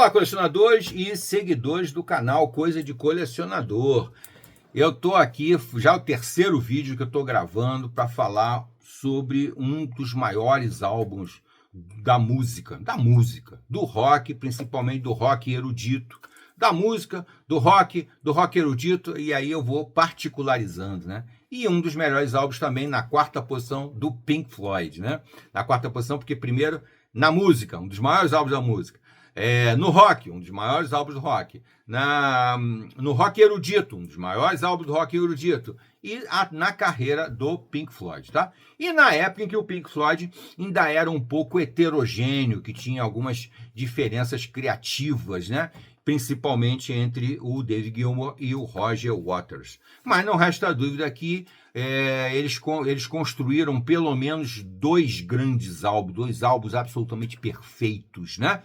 Olá, colecionadores e seguidores do canal Coisa de Colecionador. Eu estou aqui, já o terceiro vídeo que eu estou gravando para falar sobre um dos maiores álbuns da música, do rock, principalmente do rock erudito, da música, do rock erudito, e aí eu vou particularizando, né? E um dos melhores álbuns também na quarta posição do Pink Floyd, né? Na quarta posição, porque primeiro, na música, um dos maiores álbuns da música. No rock, um dos maiores álbuns do rock. No rock erudito, um dos maiores álbuns do rock erudito. E na carreira do Pink Floyd, tá? E na época em que o Pink Floyd ainda era um pouco heterogêneo, que tinha algumas diferenças criativas, né? Principalmente entre o David Gilmour e o Roger Waters. Mas não resta dúvida que eles construíram pelo menos dois grandes álbuns, dois álbuns absolutamente perfeitos, né?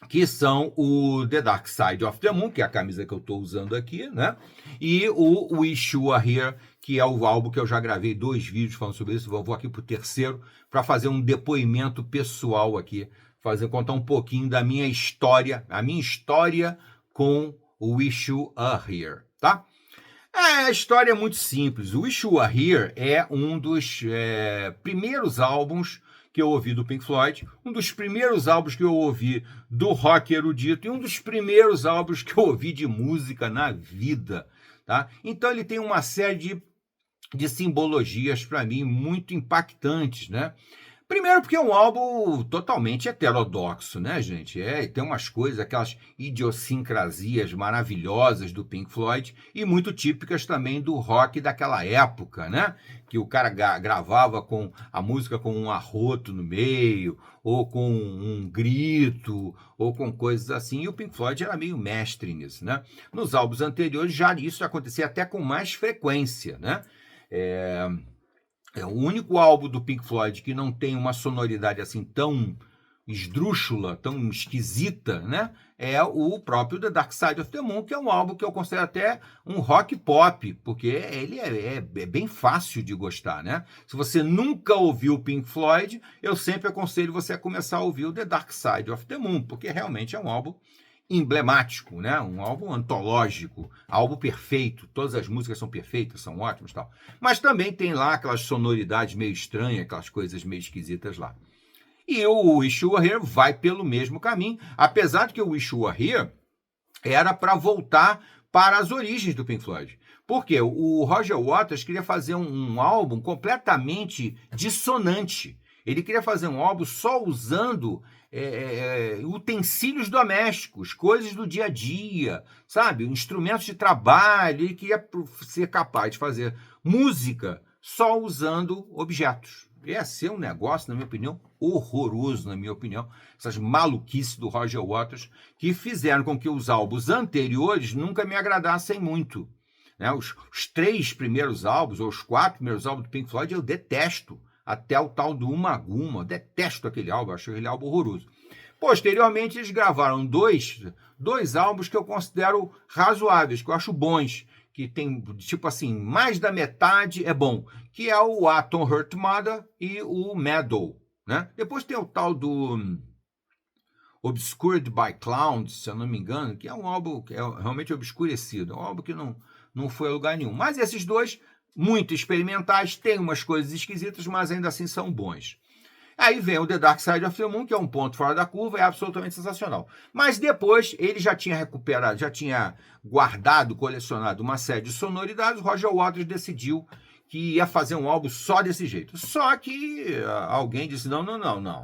Que são o The Dark Side of the Moon, que é a camisa que eu estou usando aqui, né? E o Wish You Were Here, que é o álbum que eu já gravei 2 vídeos falando sobre isso. Vou aqui para o terceiro para fazer um depoimento pessoal aqui, contar um pouquinho da minha história, com o Wish You Were Here, tá? A história é muito simples. O Wish You Were Here é um dos primeiros álbuns que eu ouvi do Pink Floyd, um dos primeiros álbuns que eu ouvi do rock erudito e um dos primeiros álbuns que eu ouvi de música na vida, tá? Então ele tem uma série de simbologias para mim muito impactantes, né? Primeiro porque é um álbum totalmente heterodoxo, né, gente? Tem umas coisas, aquelas idiosincrasias maravilhosas do Pink Floyd e muito típicas também do rock daquela época, né? Que o cara gravava com a música com um arroto no meio, ou com um grito, ou com coisas assim. E o Pink Floyd era meio mestre nisso, né? Nos álbuns anteriores já isso acontecia até com mais frequência, né? É o único álbum do Pink Floyd que não tem uma sonoridade assim tão esdrúxula, tão esquisita, né? É o próprio The Dark Side of the Moon, que é um álbum que eu considero até um rock pop, porque ele é bem fácil de gostar, né? Se você nunca ouviu o Pink Floyd, eu sempre aconselho você a começar a ouvir o The Dark Side of the Moon, porque realmente é um álbum emblemático, né? Um álbum antológico, álbum perfeito, todas as músicas são perfeitas, são ótimas e tal. Mas também tem lá aquelas sonoridades meio estranhas, aquelas coisas meio esquisitas lá. E o Wish You Were Here vai pelo mesmo caminho, apesar de que o Wish You Were Here era para voltar para as origens do Pink Floyd. Porque o Roger Waters queria fazer um álbum completamente dissonante. Ele queria fazer um álbum só usando utensílios domésticos, coisas do dia a dia, sabe? Instrumentos de trabalho. Ele queria ser capaz de fazer música só usando objetos. Ia ser um negócio, na minha opinião, horroroso, na minha opinião. Essas maluquices do Roger Waters que fizeram com que os álbuns anteriores nunca me agradassem muito. Né? Os 3 primeiros álbuns, ou os 4 primeiros álbuns do Pink Floyd, eu detesto. Até o tal do Uma Guma. Detesto aquele álbum, acho aquele álbum horroroso. Posteriormente, eles gravaram dois álbuns que eu considero razoáveis, que eu acho bons, que tem, tipo assim, mais da metade é bom, que é o Atom Heart Mother e o Meadow, né? Depois tem o tal do Obscured by Clouds, se eu não me engano, que é um álbum que é realmente obscurecido, é um álbum que não foi a lugar nenhum. Mas esses dois, muito experimentais, tem umas coisas esquisitas, mas ainda assim são bons. Aí vem o The Dark Side of the Moon, que é um ponto fora da curva, é absolutamente sensacional. Mas depois ele já tinha recuperado, já tinha guardado, colecionado uma série de sonoridades. Roger Waters decidiu que ia fazer um álbum só desse jeito. Só que alguém disse, não,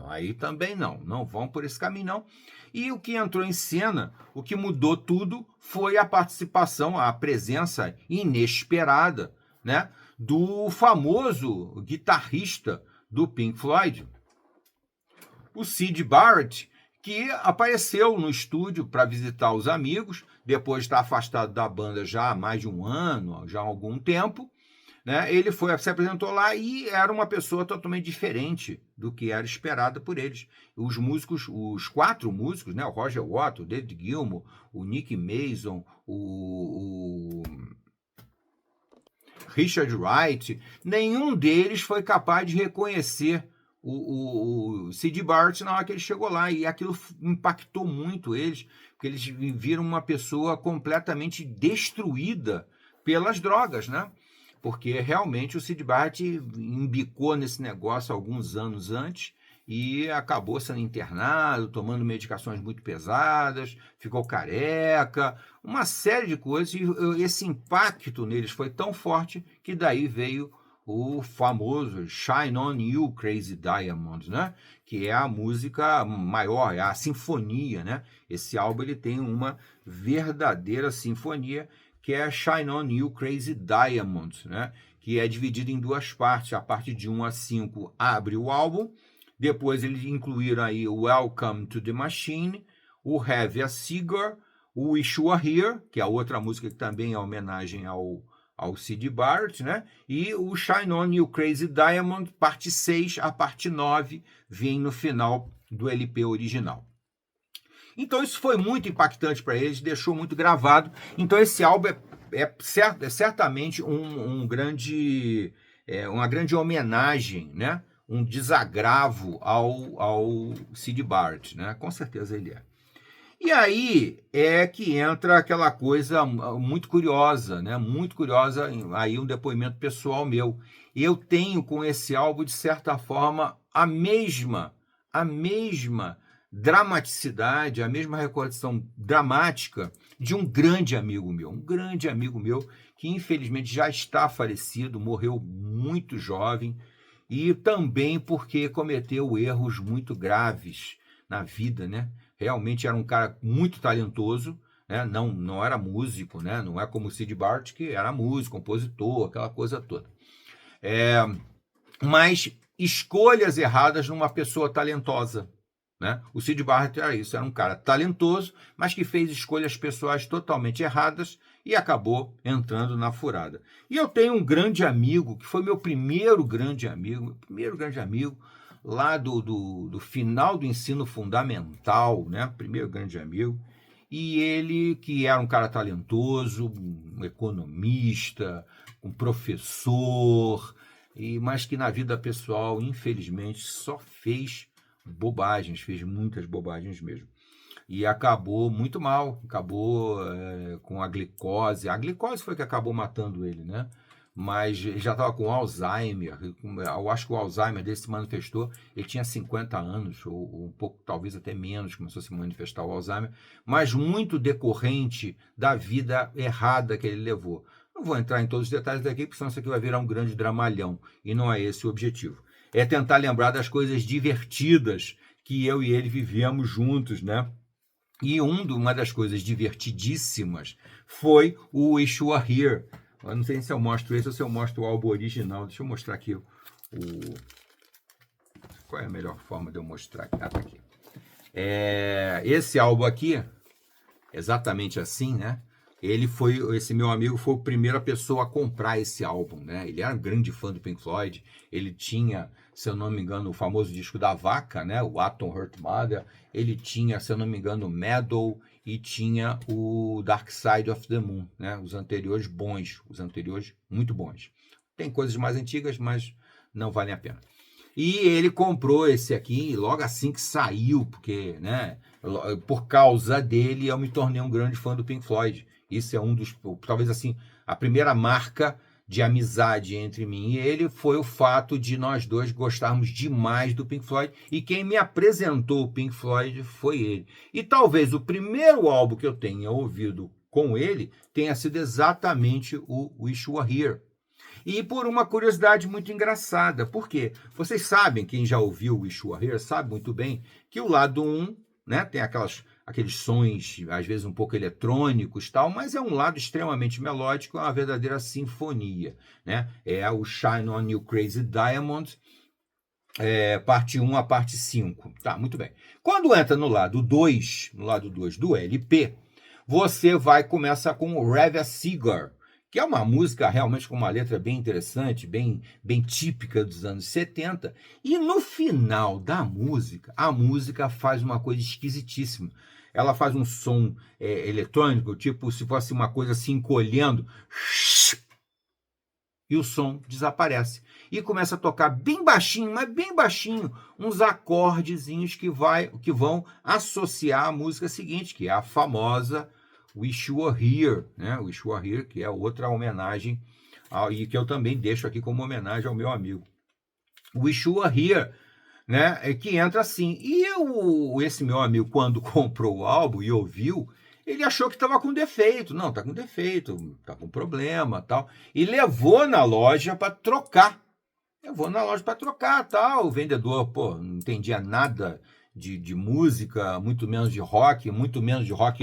aí também não vão por esse caminho não. E o que entrou em cena, o que mudou tudo, foi a participação, a presença inesperada, né, do famoso guitarrista do Pink Floyd, o Syd Barrett, que apareceu no estúdio para visitar os amigos, depois de estar afastado da banda já há mais de um ano, já há algum tempo, né? Ele se apresentou lá e era uma pessoa totalmente diferente do que era esperado por eles. Os músicos, os 4 músicos, né? O Roger Waters, o David Gilmour, o Nick Mason, o Richard Wright, nenhum deles foi capaz de reconhecer o Syd Barrett na hora que ele chegou lá, e aquilo impactou muito eles, porque eles viram uma pessoa completamente destruída pelas drogas, né? Porque realmente o Syd Barrett embicou nesse negócio alguns anos antes e acabou sendo internado, tomando medicações muito pesadas, ficou careca, uma série de coisas, e esse impacto neles foi tão forte que daí veio o famoso Shine On You, Crazy Diamonds, né? Que é a música maior, é a sinfonia, né? Esse álbum ele tem uma verdadeira sinfonia, que é Shine On You, Crazy Diamonds, né? Que é dividida em duas partes. A parte de 1 a 5 abre o álbum, depois eles incluíram aí o Welcome to the Machine, o Have a Cigar, o Wish You Were Here, que é a outra música que também é homenagem ao Syd Barrett, né? E o Shine On You Crazy Diamond, parte 6, a parte 9 vem no final do LP original. Então isso foi muito impactante para eles, deixou muito gravado. Então esse álbum é certamente uma grande homenagem, né? Um desagravo ao Syd Barrett, né? Com certeza ele é. E aí é que entra aquela coisa muito curiosa, né? Muito curiosa, aí um depoimento pessoal meu. Eu tenho com esse álbum, de certa forma, a mesma dramaticidade, a mesma recordação dramática de um grande amigo meu, que infelizmente já está falecido, morreu muito jovem, e também porque cometeu erros muito graves na vida, né? Realmente era um cara muito talentoso, né? Não era músico, né? Não é como o Syd Barrett, que era músico, compositor, aquela coisa toda. Mas escolhas erradas numa pessoa talentosa, né? O Syd Barrett era isso, era um cara talentoso, mas que fez escolhas pessoais totalmente erradas e acabou entrando na furada. E eu tenho um grande amigo, que foi meu primeiro grande amigo, lá do final do ensino fundamental, né? Primeiro grande amigo. E ele, que era um cara talentoso, um economista, um professor, mas que na vida pessoal, infelizmente, só fez bobagens, fez muitas bobagens mesmo. E acabou muito mal, acabou com a glicose. A glicose foi que acabou matando ele, né? Mas já estava com Alzheimer. Eu acho que o Alzheimer dele se manifestou. Ele tinha 50 anos, ou um pouco, talvez até menos, começou a se manifestar o Alzheimer, mas muito decorrente da vida errada que ele levou. Não vou entrar em todos os detalhes daqui, porque senão isso aqui vai virar um grande dramalhão. E não é esse o objetivo. É tentar lembrar das coisas divertidas que eu e ele vivemos juntos, né? E uma das coisas divertidíssimas foi o Wish You Were Here. Eu não sei se eu mostro esse ou se eu mostro o álbum original. Deixa eu mostrar aqui qual é a melhor forma de eu mostrar aqui. Ah, tá aqui. Esse álbum aqui, exatamente assim, né? Esse meu amigo foi a primeira pessoa a comprar esse álbum, né? Ele era um grande fã do Pink Floyd. Ele tinha, se eu não me engano, o famoso disco da vaca, né? O Atom Heart Mother. Ele tinha, se eu não me engano, o Meadow, e tinha o Dark Side of the Moon, né? Os anteriores bons, os anteriores muito bons. Tem coisas mais antigas, mas não valem a pena. E ele comprou esse aqui logo assim que saiu, porque, né? Por causa dele, eu me tornei um grande fã do Pink Floyd. Isso é talvez assim, a primeira marca de amizade entre mim e ele foi o fato de nós dois gostarmos demais do Pink Floyd, e quem me apresentou o Pink Floyd foi ele. E talvez o primeiro álbum que eu tenha ouvido com ele tenha sido exatamente o Wish You Were Here. E por uma curiosidade muito engraçada, por quê? Vocês sabem, quem já ouviu o Wish You Were Here sabe muito bem que o lado 1, né, tem aqueles sons, às vezes um pouco eletrônicos e tal, mas é um lado extremamente melódico, é uma verdadeira sinfonia, né? É o Shine On You Crazy Diamond, parte 1 a parte 5. Tá, muito bem. Quando entra no lado 2 do LP, você começa com o Have a Cigar, que é uma música realmente com uma letra bem interessante, bem típica dos anos 70, e no final da música, a música faz uma coisa esquisitíssima. Ela faz um som eletrônico, tipo se fosse uma coisa se encolhendo, e o som desaparece. E começa a tocar bem baixinho, mas bem baixinho, uns acordezinhos que vão associar a música seguinte, que é a famosa Wish You Were Here, né? Wish You Were Here, que é outra homenagem, e que eu também deixo aqui como homenagem ao meu amigo. Wish You Were Here, né? Que entra assim. E esse meu amigo, quando comprou o álbum e ouviu, ele achou que estava com defeito. Não, tá com defeito, tá com problema, tal. E levou na loja para trocar. Tal. O vendedor, não entendia nada de música, muito menos de rock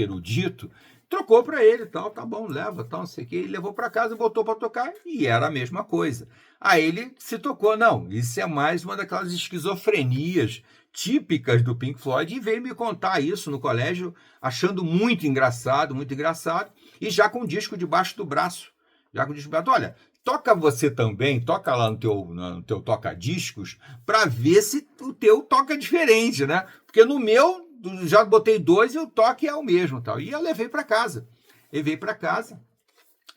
erudito. Trocou para ele, tal, tá bom, leva, tal, não sei o que. Ele levou para casa, botou para tocar e era a mesma coisa. Aí ele se tocou, não, isso é mais uma daquelas esquizofrenias típicas do Pink Floyd, e veio me contar isso no colégio, achando muito engraçado, e já com o disco debaixo do braço. Olha, toca você também, toca lá no teu toca-discos, para ver se o teu toca diferente, né? Porque no meu, já botei 2 e o toque é o mesmo, tal. E eu levei para casa.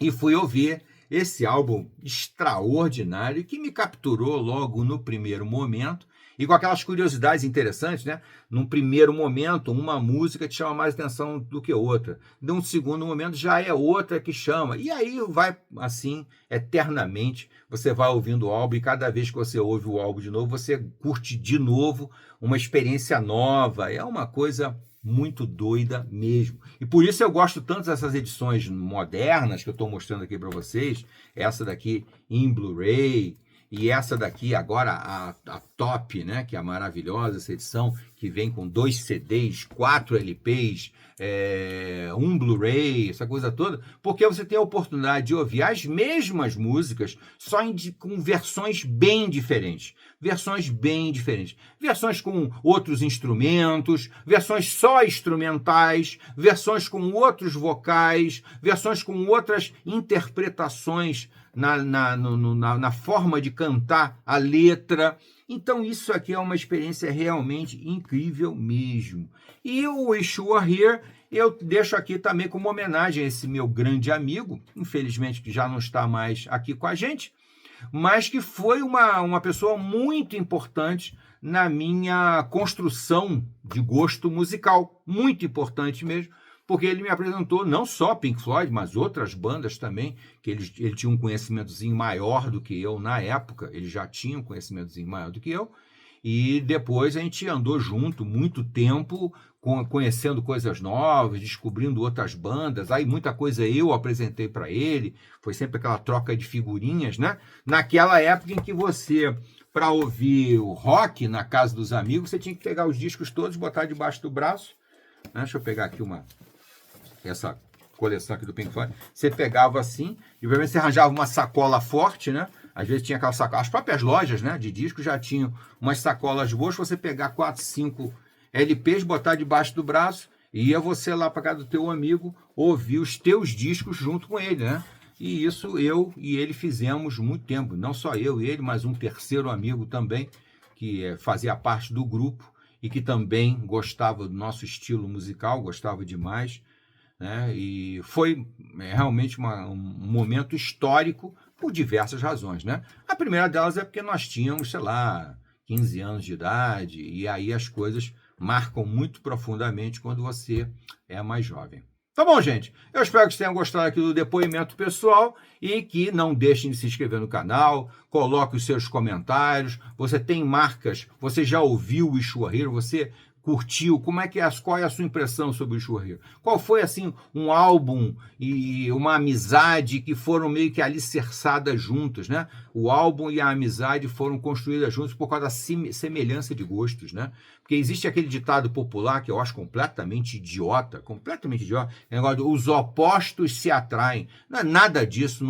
E fui ouvir esse álbum extraordinário que me capturou logo no primeiro momento, e com aquelas curiosidades interessantes, né? Num primeiro momento, uma música te chama mais atenção do que outra. Num segundo momento, já é outra que chama. E aí vai assim, eternamente, você vai ouvindo o álbum, e cada vez que você ouve o álbum de novo, você curte de novo uma experiência nova. É uma coisa muito doida mesmo. E por isso eu gosto tanto dessas edições modernas que eu estou mostrando aqui para vocês. Essa daqui em Blu-ray, e essa daqui agora, a top, né, que é a maravilhosa, essa edição, que vem com 2 CDs, 4 LPs, um Blu-ray, essa coisa toda, porque você tem a oportunidade de ouvir as mesmas músicas, só com versões bem diferentes. Versões com outros instrumentos, versões só instrumentais, versões com outros vocais, versões com outras interpretações na forma de cantar a letra. Então isso aqui é uma experiência realmente incrível mesmo. E o Wish You Were Here eu deixo aqui também como homenagem a esse meu grande amigo, infelizmente que já não está mais aqui com a gente, mas que foi uma pessoa muito importante na minha construção de gosto musical, muito importante mesmo, porque ele me apresentou não só Pink Floyd, mas outras bandas também, que ele tinha um conhecimentozinho maior do que eu na época, ele já tinha um conhecimentozinho maior do que eu, e depois a gente andou junto muito tempo, conhecendo coisas novas, descobrindo outras bandas, aí muita coisa eu apresentei para ele, foi sempre aquela troca de figurinhas, né? Naquela época em que você, para ouvir o rock na casa dos amigos, você tinha que pegar os discos todos, botar debaixo do braço, né? Deixa eu pegar aqui essa coleção aqui do Pink Floyd, você pegava assim, e obviamente você arranjava uma sacola forte, né? Às vezes tinha aquela sacola, as próprias lojas, né, de disco já tinham umas sacolas boas, você pegar 4, 5 LPs, botar debaixo do braço, e ia você lá para casa do teu amigo ouvir os teus discos junto com ele, né? E isso eu e ele fizemos muito tempo, não só eu e ele, mas um terceiro amigo também, que fazia parte do grupo e que também gostava do nosso estilo musical, gostava demais, né? E foi realmente um momento histórico por diversas razões, né? A primeira delas é porque nós tínhamos, sei lá, 15 anos de idade, e aí as coisas marcam muito profundamente quando você é mais jovem. Tá bom, gente? Eu espero que vocês tenham gostado aqui do depoimento pessoal e que não deixem de se inscrever no canal, coloque os seus comentários, você tem marcas, você já ouviu o Wish You Were Here, você curtiu, qual é a sua impressão sobre o Wish You Were Here? Qual foi, assim, um álbum e uma amizade que foram meio que alicerçadas juntos, né? O álbum e a amizade foram construídas juntos por causa da semelhança de gostos, né? Porque existe aquele ditado popular que eu acho completamente idiota, é o negócio os opostos se atraem. Não é nada disso,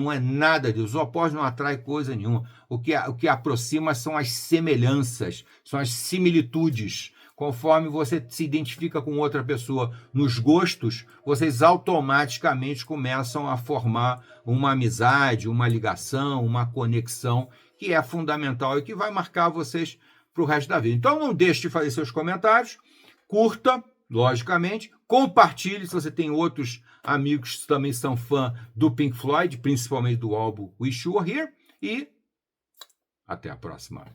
os opostos não atraem coisa nenhuma. O que aproxima são as semelhanças, são as similitudes. Conforme você se identifica com outra pessoa nos gostos, vocês automaticamente começam a formar uma amizade, uma ligação, uma conexão que é fundamental e que vai marcar vocês para o resto da vida. Então não deixe de fazer seus comentários, curta, logicamente, compartilhe se você tem outros amigos que também são fã do Pink Floyd, principalmente do álbum Wish You Were Here, e até a próxima.